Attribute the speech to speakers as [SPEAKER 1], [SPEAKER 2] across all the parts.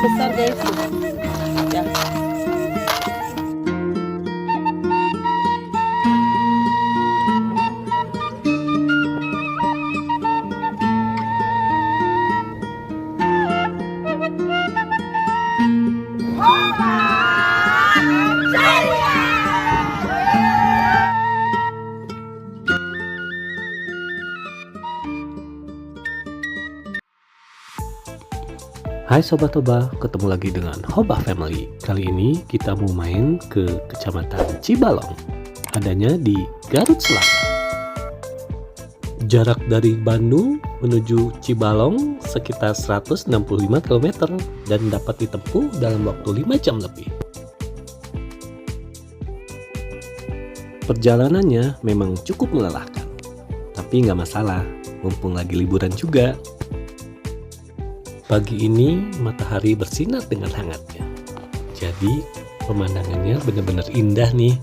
[SPEAKER 1] besar guys. Ya.
[SPEAKER 2] Hai Sobat Hoba, ketemu lagi dengan Hoba Family. Kali ini kita mau main ke Kecamatan Cibalong, adanya di Garut Selatan. Jarak dari Bandung menuju Cibalong sekitar 165 km dan dapat ditempuh dalam waktu 5 jam lebih. Perjalanannya memang cukup melelahkan, tapi nggak masalah, mumpung lagi liburan juga. Pagi ini matahari bersinar dengan hangatnya, jadi pemandangannya benar-benar indah nih.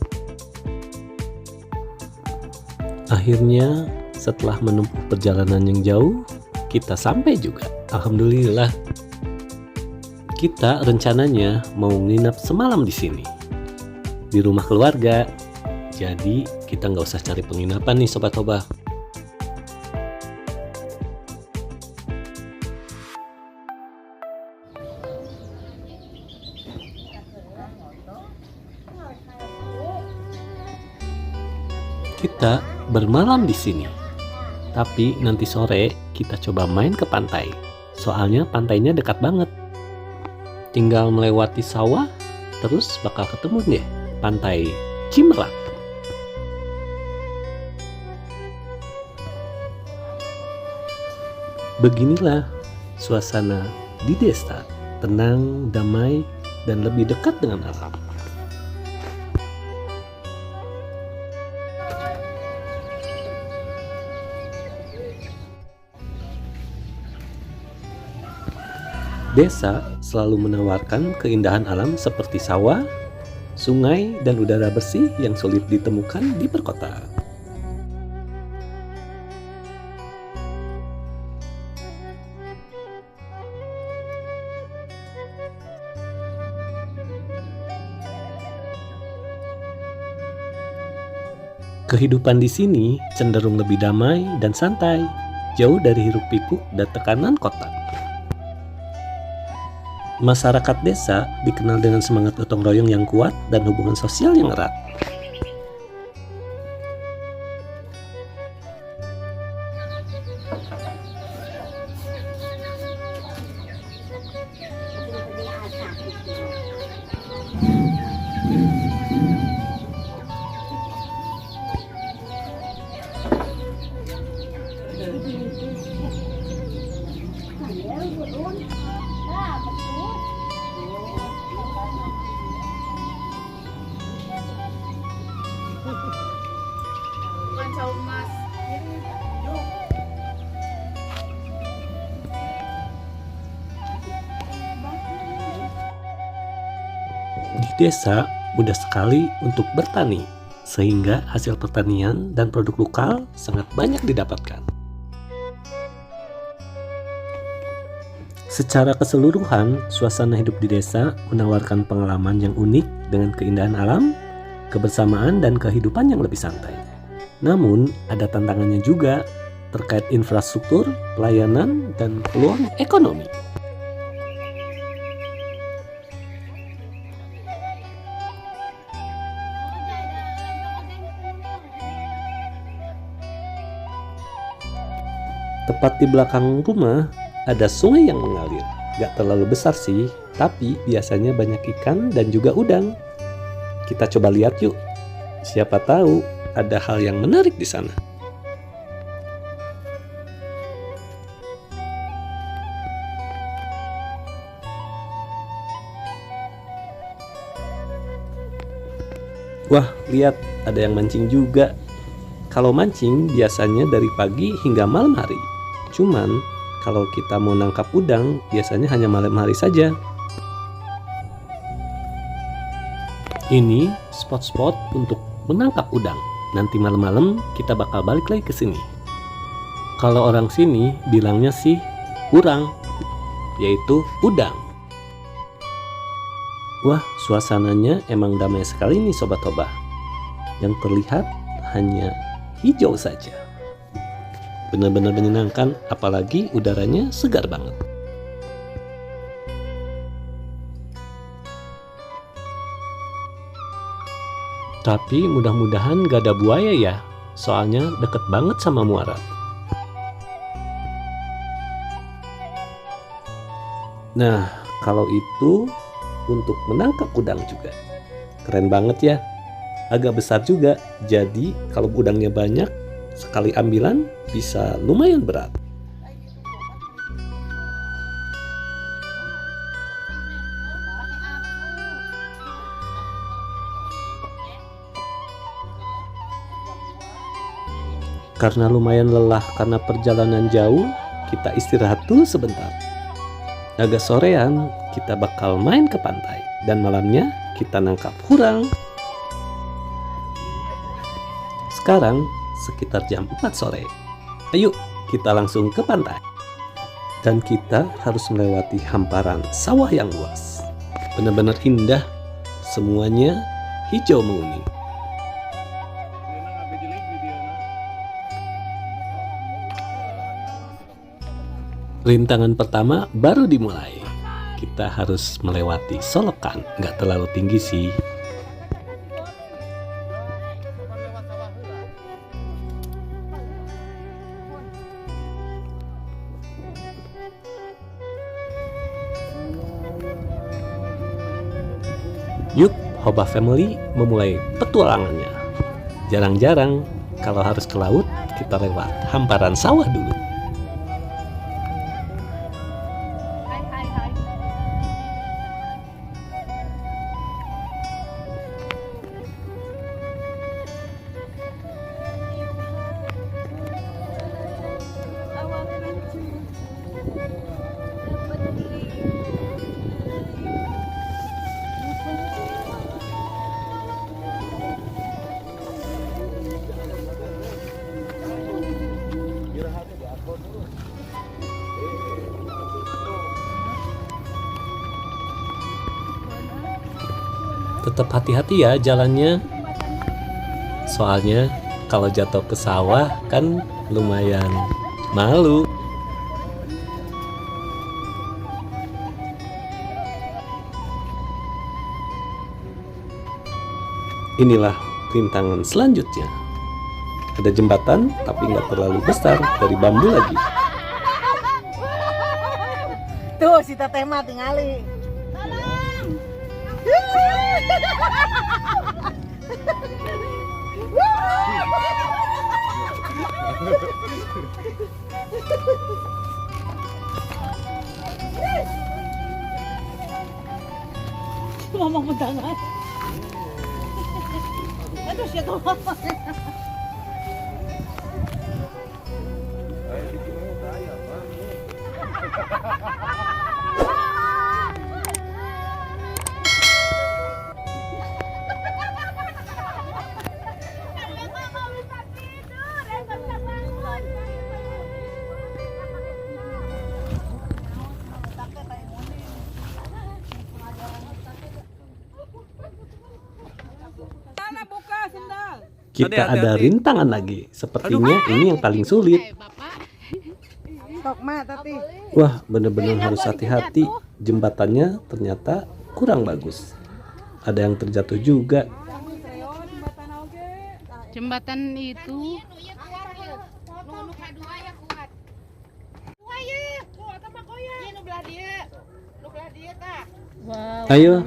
[SPEAKER 2] Akhirnya setelah menempuh perjalanan yang jauh, kita sampai juga. Alhamdulillah. Kita rencananya mau nginap semalam di sini, di rumah keluarga. Jadi kita nggak usah cari penginapan nih Sobat Hoba. Kita bermalam di sini, tapi nanti sore kita coba main ke pantai. Soalnya pantainya dekat banget. Tinggal melewati sawah, terus bakal ketemu deh pantai Cimerak. Beginilah suasana di desa, tenang, damai, dan lebih dekat dengan alam. Desa selalu menawarkan keindahan alam seperti sawah, sungai, dan udara bersih yang sulit ditemukan di perkotaan. Kehidupan di sini cenderung lebih damai dan santai, jauh dari hiruk-pikuk dan tekanan kota. Masyarakat desa dikenal dengan semangat gotong royong yang kuat dan hubungan sosial yang erat. Di desa mudah sekali untuk bertani, sehingga hasil pertanian dan produk lokal sangat banyak didapatkan. Secara keseluruhan, suasana hidup di desa menawarkan pengalaman yang unik dengan keindahan alam, kebersamaan, dan kehidupan yang lebih santai. Namun, ada tantangannya juga terkait infrastruktur, pelayanan, dan peluang ekonomi. Tepat di belakang rumah ada sungai yang mengalir. Gak terlalu besar sih, tapi biasanya banyak ikan dan juga udang. Kita coba lihat yuk. Siapa tahu ada hal yang menarik di sana. Wah, lihat ada yang mancing juga. Kalau mancing biasanya dari pagi hingga malam hari. Cuman kalau kita mau nangkap udang biasanya hanya malam hari saja. Ini spot-spot untuk menangkap udang. Nanti malam-malam kita bakal balik lagi ke sini. Kalau orang sini bilangnya sih urang, yaitu udang. Wah, suasananya emang damai sekali nih Sobat Toba. Yang terlihat hanya hijau saja. Benar-benar menyenangkan, apalagi udaranya segar banget. Tapi mudah-mudahan gak ada buaya ya, soalnya deket banget sama muara. Nah, kalau itu untuk menangkap udang juga. Keren banget ya. Agak besar juga, jadi kalau udangnya banyak, sekali ambilan bisa lumayan berat. Karena lumayan lelah karena perjalanan jauh, kita istirahat dulu sebentar. Agak sorean, kita bakal main ke pantai. Dan malamnya kita nangkap hurang. Sekarang sekitar jam 4 sore. Ayo kita langsung ke pantai. Dan kita harus melewati hamparan sawah yang luas. Benar-benar indah. Semuanya hijau menguning. Rintangan pertama baru dimulai. Kita harus melewati solokan, nggak terlalu tinggi sih. Yuk, Hoba Family memulai petualangannya. Jarang-jarang kalau harus ke laut, kita lewat hamparan sawah dulu. Tetap hati-hati ya jalannya. Soalnya kalau jatuh ke sawah kan lumayan malu. Inilah rintangan selanjutnya. Ada jembatan tapi nggak terlalu besar, dari bambu lagi.
[SPEAKER 1] Tuh si teteh mah tingali. Mama mentangan. Aduh siapa?
[SPEAKER 2] Kita ada rintangan lagi. Sepertinya ini yang paling sulit. Wah, bener-bener harus hati-hati. Jembatannya ternyata kurang bagus. Ada yang terjatuh juga.
[SPEAKER 3] Jembatan itu
[SPEAKER 2] Ayo,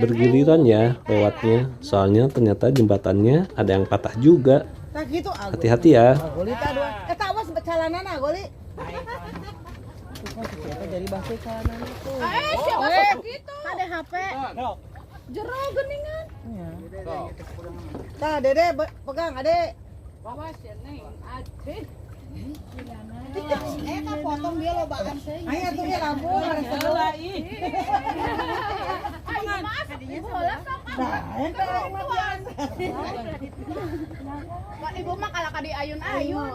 [SPEAKER 2] bergiliran ya lewatnya. Soalnya ternyata jembatannya ada yang patah juga. Hati-hati ya.
[SPEAKER 1] Dari bahasa kanan itu.
[SPEAKER 3] ada HP. Jero geningan.
[SPEAKER 1] Tah, Dede pegang, Adek.
[SPEAKER 3] Awas ya, Neng. Adek.
[SPEAKER 1] Eta potong dia lo bakan. Ayo tuh ya lampu harus sebelah ih.
[SPEAKER 3] Pak Ibu mah kalau kadi ayun-ayun.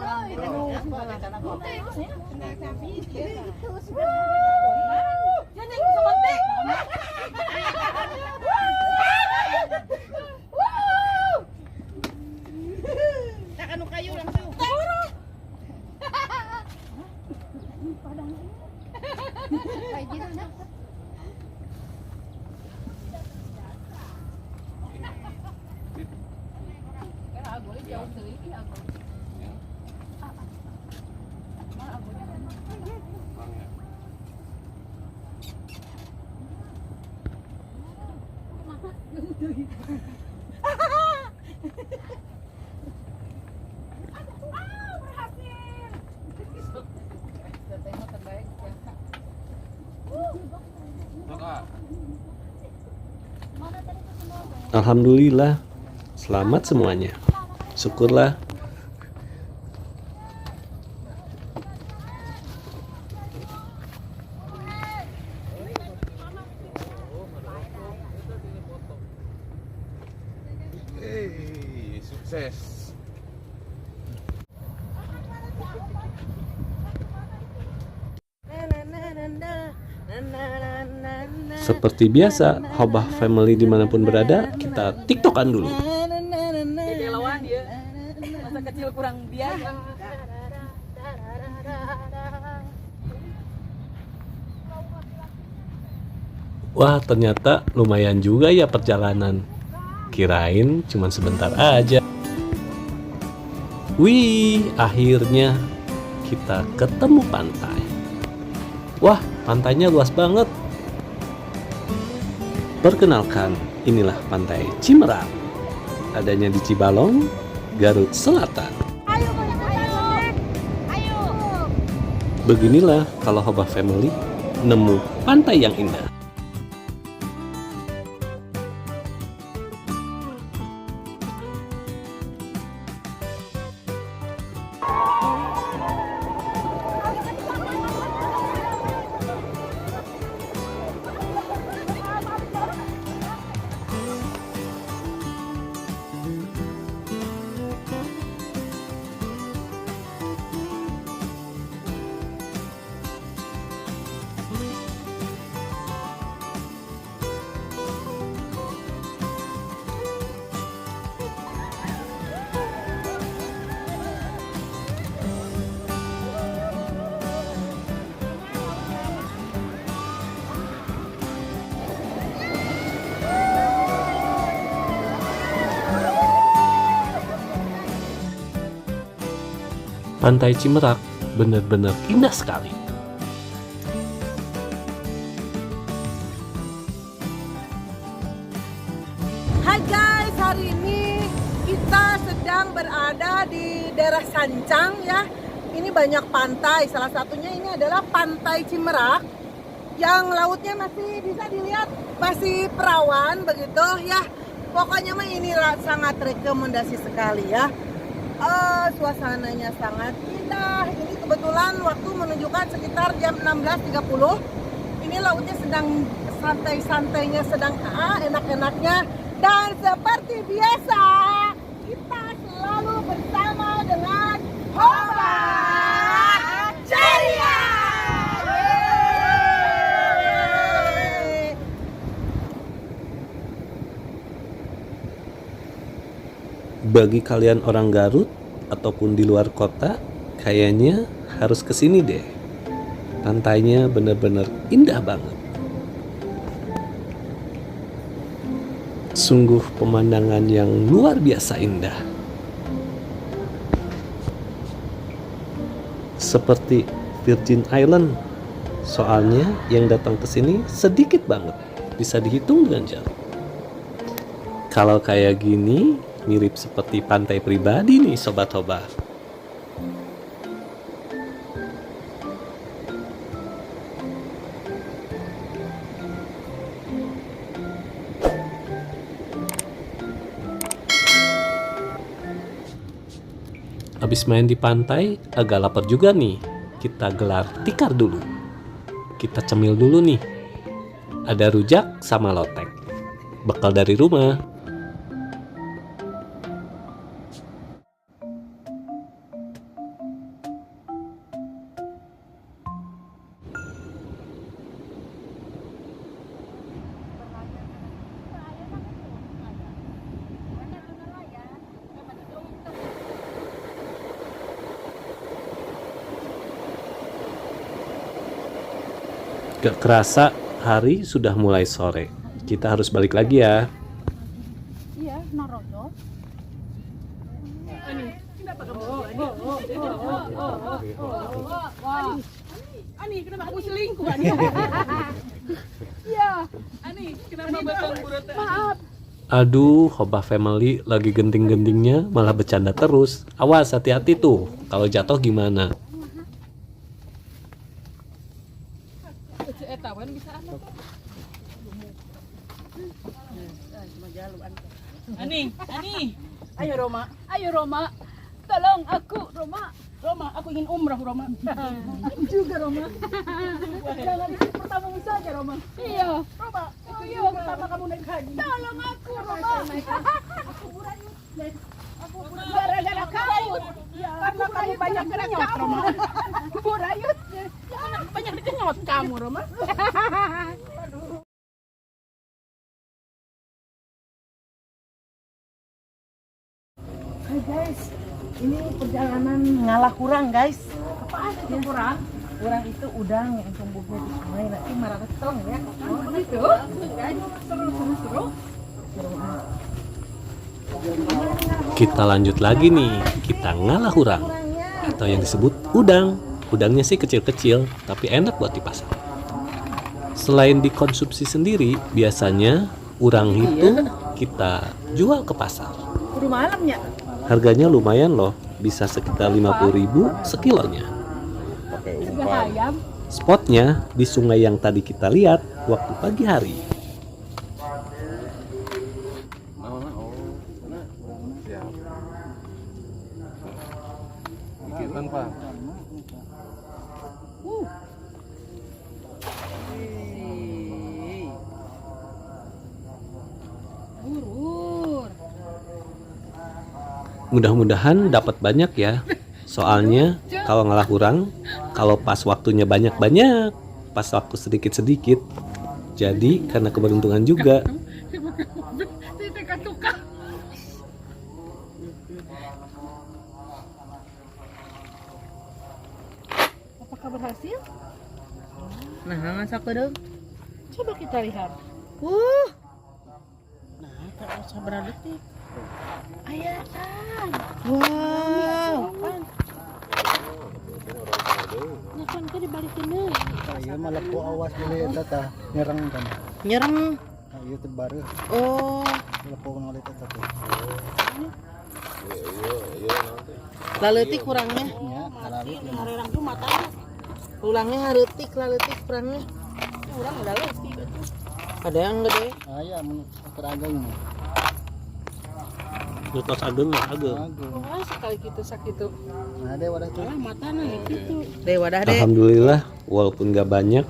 [SPEAKER 2] Alhamdulillah, selamat semuanya. Syukurlah.
[SPEAKER 4] Sukses.
[SPEAKER 2] Seperti biasa, Hobah Family dimanapun berada, kita tiktokan dulu.
[SPEAKER 1] Lawan dia. Masa kecil kurang biasa.
[SPEAKER 2] Wah, ternyata lumayan juga ya perjalanan. Kirain cuma sebentar aja. Wih, akhirnya kita ketemu pantai. Wah, pantainya luas banget. Perkenalkan, inilah pantai Cimerak. Adanya di Cibalong, Garut Selatan.
[SPEAKER 3] Ayo.
[SPEAKER 2] Beginilah kalau Hobah Family nemu pantai yang indah. Pantai Cimerak benar-benar indah sekali.
[SPEAKER 1] Hai guys, hari ini kita sedang berada di daerah Sancang ya. Ini banyak pantai, salah satunya ini adalah Pantai Cimerak yang lautnya masih bisa dilihat, masih perawan begitu ya. Pokoknya mah ini sangat rekomendasi sekali ya. Suasananya sangat indah. Ini kebetulan waktu menunjukkan sekitar jam 16.30. Ini lautnya sedang santai-santainya, sedang enak-enaknya. Dan seperti biasa, kita selalu bersama dengan Hobah Ceria.
[SPEAKER 2] Bagi kalian orang Garut ataupun di luar kota, kayaknya harus kesini deh. Pantainya benar-benar indah banget. Sungguh pemandangan yang luar biasa indah. Seperti Virgin Island. Soalnya yang datang ke sini sedikit banget. Bisa dihitung dengan jari. Kalau kayak gini, mirip seperti pantai pribadi nih Sobat Hobah. Habis main di pantai, agak lapar juga nih. Kita gelar tikar dulu. Kita cemil dulu nih. Ada rujak sama lotek. Bekal dari rumah. Gak kerasa hari sudah mulai sore. Kita harus balik lagi ya.
[SPEAKER 3] Iya, norodo.
[SPEAKER 1] Ani, kenapa aku selingkuh Ani?
[SPEAKER 3] Iya.
[SPEAKER 1] Ani, kenapa batang burat?
[SPEAKER 3] Maaf.
[SPEAKER 2] Aduh, Hobah family lagi genting-gentingnya malah bercanda terus. Awas, hati-hati tuh. Kalau jatuh gimana?
[SPEAKER 3] Ani. Ayo Roma. Tolong aku, Roma. Roma, aku ingin umrah, Roma. Aku juga, Roma. Jangan ikut pertamamu saja, Roma. Iya. Roma, iya. Pertama kamu naik haji. Tolong aku, Roma. Aku burayut. Gara-gara kamu. Karena kamu banyak kenyot, Roma. Burayut. Banyak kenyot kamu, Roma.
[SPEAKER 1] Hai guys, ini perjalanan ngalah kurang guys.
[SPEAKER 3] Apaan itu kurang?
[SPEAKER 1] Kurang itu udang yang tumbuhnya di sungai nanti marah betong ya.
[SPEAKER 3] Oh, begitu? Seru.
[SPEAKER 2] Kita lanjut lagi nih. Kita ngalah hurang. Atau yang disebut udang. Udangnya sih kecil-kecil, tapi enak buat dipasang. Selain dikonsumsi sendiri, biasanya urang itu kita jual ke pasar.
[SPEAKER 1] Udah malamnya.
[SPEAKER 2] Harganya lumayan loh, bisa sekitar 50.000 sekilonya.
[SPEAKER 3] Ayam.
[SPEAKER 2] Spotnya di sungai yang tadi kita lihat waktu pagi hari.
[SPEAKER 3] Burur.
[SPEAKER 2] Mudah-mudahan dapat banyak ya. Soalnya kalau ngalah kurang, kalau pas waktunya banyak-banyak, pas waktu sedikit-sedikit. Jadi karena keberuntungan juga.
[SPEAKER 3] Apakah berhasil?
[SPEAKER 1] Nah, ngasak dong.
[SPEAKER 3] Coba kita lihat.
[SPEAKER 1] Nah, tak usah berdetik.
[SPEAKER 3] Ayaan.
[SPEAKER 1] Wow.
[SPEAKER 3] Nyakon ke dibalikin deui.
[SPEAKER 4] Iya malah ku awas dulu ya tata nyerang kan.
[SPEAKER 1] Nyereng.
[SPEAKER 4] Nah, iya terbaru.
[SPEAKER 1] Oh,
[SPEAKER 4] Malah ku nolak tata tuh.
[SPEAKER 1] laletik kurangnya.
[SPEAKER 4] Ya, kalawi
[SPEAKER 3] Ngarerang tuh matanya.
[SPEAKER 1] Tulangnya hareutik, laletik kurangnya.
[SPEAKER 3] Urang udah leutik.
[SPEAKER 1] Ada yang gede.
[SPEAKER 4] aya mun terageng.
[SPEAKER 2] Nutos ageng mah ageng.
[SPEAKER 4] Agung.
[SPEAKER 3] Wah, sekali gitu sakitu.
[SPEAKER 4] Nah, ada wadah tuh.
[SPEAKER 3] Lah matana gitu.
[SPEAKER 1] Deh, wadah deh.
[SPEAKER 2] Alhamdulillah, walaupun gak banyak,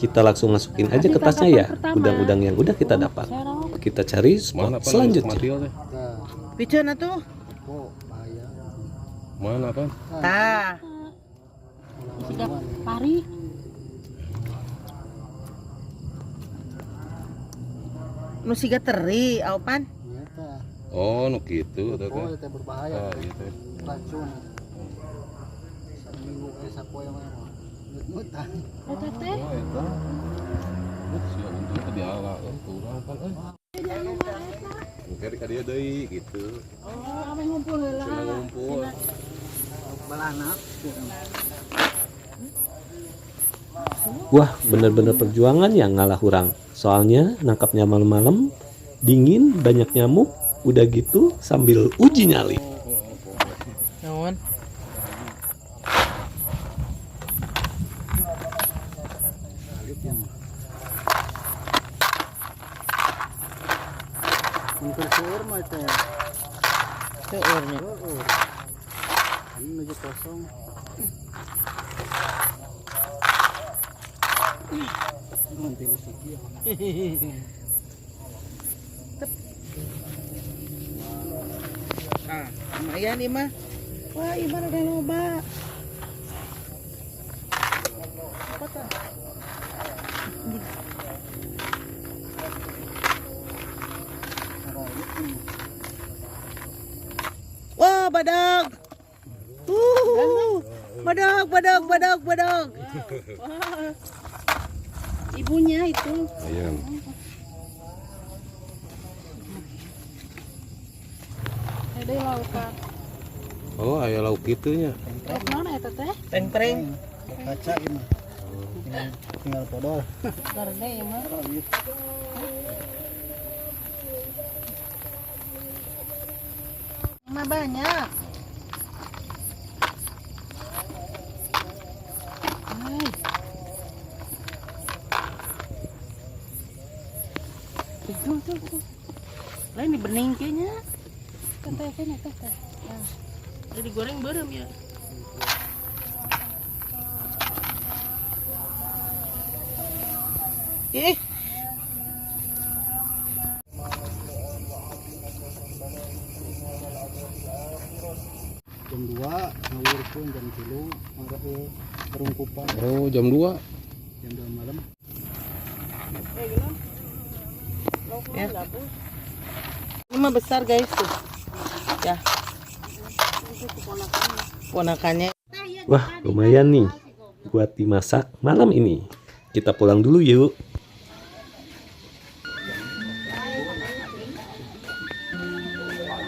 [SPEAKER 2] kita langsung masukin aja ke tasnya ya udang-udang yang udah kita dapat. Kita cari spot selanjutnya.
[SPEAKER 4] Nah,
[SPEAKER 1] Piceun atuh.
[SPEAKER 4] kok bahaya.
[SPEAKER 5] Mana apa?
[SPEAKER 1] Tah.
[SPEAKER 3] Siga pari.
[SPEAKER 1] Nu siga teri, aupan.
[SPEAKER 4] Iya tah.
[SPEAKER 5] Oh, nu kitu teh.
[SPEAKER 4] Oh, itu berbahaya.
[SPEAKER 5] Ah, iya teh.
[SPEAKER 4] Racun. Seminggu sapoe mah. Mut-mutan.
[SPEAKER 3] Eta teh.
[SPEAKER 5] Oh, eta. Sia untung teh diala kurang kan Mungkin ka dia deui gitu.
[SPEAKER 3] Oh, ame ngumpul heula.
[SPEAKER 5] Cuma ngumpul.
[SPEAKER 4] Balanak.
[SPEAKER 2] Wah, bener-bener perjuangan yang ngalah hurang. Soalnya nangkapnya malam-malam, dingin, banyak nyamuk, udah gitu sambil uji nyali.
[SPEAKER 1] Naon?
[SPEAKER 4] Mungkin suur mah teh.
[SPEAKER 1] Seurnya.
[SPEAKER 4] Ini meja kosong. Nanti lusuk ya.
[SPEAKER 1] Ah, lumayan nih mah. Wah, iman ada loba. Apa tuh? Wah, badak. Badak.
[SPEAKER 3] Ibunya itu.
[SPEAKER 5] Ayam.
[SPEAKER 3] Ada laukan.
[SPEAKER 5] Oh, aya lauk kitunya.
[SPEAKER 3] Lauk mana eta teh?
[SPEAKER 1] Peng-peng.
[SPEAKER 4] Kaca ini. Tinggal podol.
[SPEAKER 3] Garde ya mah.
[SPEAKER 1] Mah banyak.
[SPEAKER 3] Tuh. Lain di bening kayaknya. Teh. Jadi goreng berem ya.
[SPEAKER 1] Ih.
[SPEAKER 4] Jam 2 ngawur pun jam 3 perungkupan
[SPEAKER 5] Oh, jam 2.
[SPEAKER 4] jam 2 malam.
[SPEAKER 1] Ya. Ini mah besar guys tuh. Ya. Ponakannya.
[SPEAKER 2] Wah, lumayan nih buat dimasak malam ini. Kita pulang dulu yuk.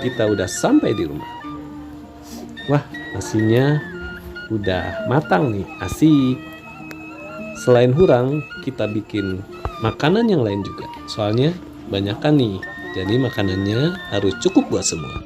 [SPEAKER 2] Kita udah sampai di rumah. Wah, nasinya udah matang nih, asik. Selain hurang, kita bikin makanan yang lain juga. Soalnya banyakan nih, jadi makanannya harus cukup buat semua.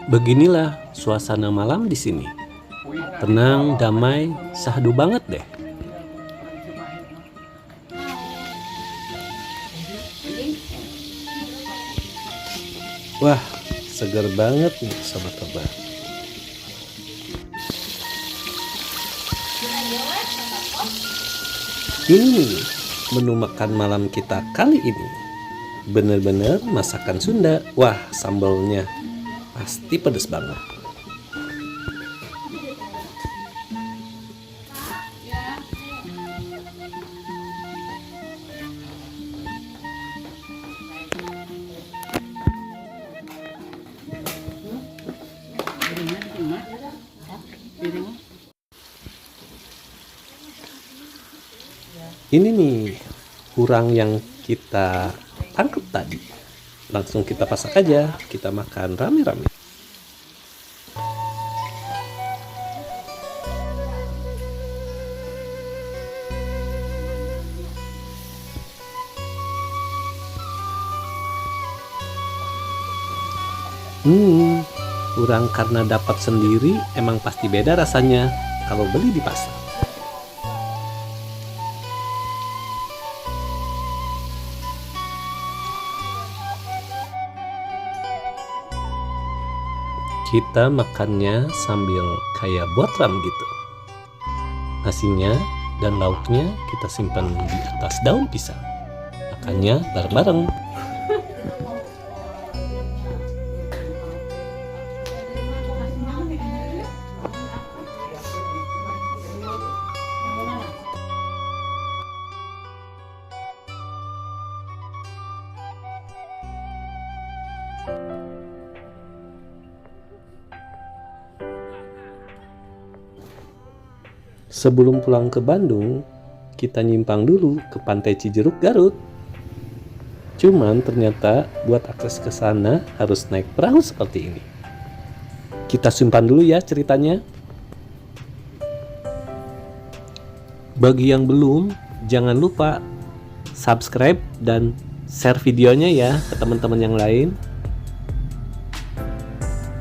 [SPEAKER 2] Beginilah suasana malam di sini. Tenang, damai, syahdu banget deh. Wah, segar banget nih sobat kebak. Ini nih menu makan malam kita kali ini. Bener-bener masakan Sunda. Wah, sambalnya pasti pedas banget. Ini nih hurang yang kita tangkap tadi. Langsung kita pasak aja, kita makan rame-rame. Hurang karena dapat sendiri emang pasti beda rasanya kalau beli di pasar. Kita makannya sambil kayak botram gitu. Nasinya dan lauknya kita simpan di atas daun pisang. Makannya bareng-bareng. Sebelum pulang ke Bandung, kita nyimpang dulu ke Pantai Cijeruk Garut. Cuman ternyata buat akses ke sana harus naik perahu seperti ini. Kita simpan dulu ya ceritanya. Bagi yang belum, jangan lupa subscribe dan share videonya ya ke teman-teman yang lain.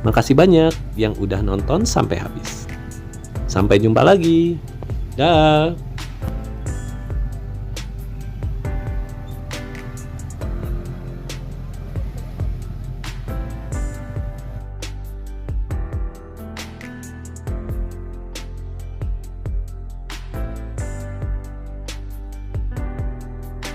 [SPEAKER 2] Makasih banyak yang udah nonton sampai habis. Sampai jumpa lagi. Dah.